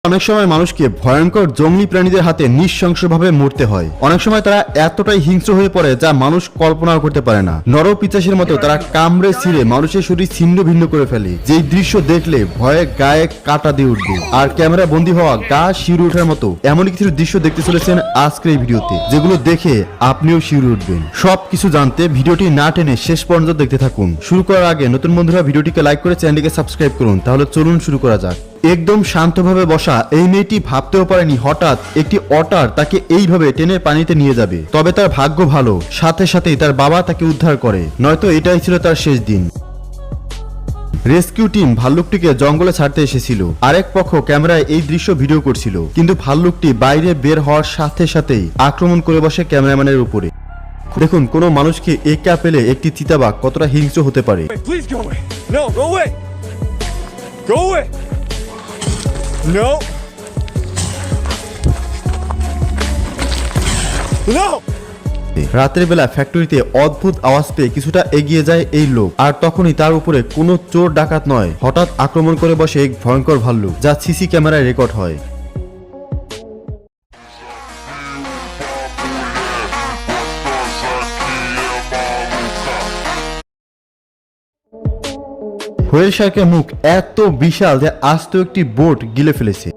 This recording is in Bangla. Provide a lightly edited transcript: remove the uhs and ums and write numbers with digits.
অনেক সময় মানুষকে ভয়ঙ্কর জঙ্গলি প্রাণীদের হাতে নৃশংসভাবে মরতে হয়। অনেক সময় তারা এতটাই হিংস্র হয়ে পড়ে যা মানুষ কল্পনাও করতে পারে না। নরপিশাচের মতো তারা কামড়ে ছিঁড়ে মানুষের শরীর ছিন্ন ভিন্ন করে ফেলে, যেই দৃশ্য দেখলে ভয়ে গায়ে কাটা দিয়ে উঠবে। আর ক্যামেরা বন্দী হওয়া গা শিউরে ওঠার মতো এমন কিছু দৃশ্য দেখতে চলেছেন আজকের এই ভিডিওতে, যেগুলো দেখে আপনিও শিউরে উঠবেন। সবকিছু জানতে ভিডিওটি না টেনে শেষ পর্যন্ত দেখতে থাকুন। শুরু করার আগে নতুন বন্ধুরা ভিডিওটিকে লাইক করে চ্যানেলটিকে সাবস্ক্রাইব করুন। তাহলে চলুন শুরু করা যাক। একদম শান্তভাবে বসা এই মেয়েটি ভাবতেও পারেনি হঠাৎ একটি অটার তাকে এইভাবে টেনে পানিতে নিয়ে যাবে। তবে তার ভাগ্য ভালো, সাথে সাথেই তার বাবা তাকে উদ্ধার করে, নয়তো এটাই ছিল তার শেষ দিন। রেস্কিউ টিম ভাল্লুকটিকে জঙ্গলে ছাড়তে এসেছিল। আরেক পক্ষ ক্যামেরায় এই দৃশ্য ভিডিও করছিল, কিন্তু ভাল্লুকটি বাইরে বের হওয়ার সাথে সাথেই আক্রমণ করে বসে ক্যামেরাম্যানের উপরে। দেখুন, কোনো মানুষকে একা পেলে একটি চিতাবাঘ কতটা হিংস্র হতে পারে। রাতের বেলা ফ্যাক্টরিতে অদ্ভুত আওয়াজ পেয়ে কিছুটা এগিয়ে যায় এই লোক, আর তখনই তার উপরে কোনো চোর ডাকাত নয়, হঠাৎ আক্রমণ করে বসে এক ভয়ঙ্কর ভাল্লুক, যা সিসি ক্যামেরায় রেকর্ড হয়। হোয়েল শার্কের মুখ এত বিশাল যে আস্ত একটি বোট গিলে ফেলেছে।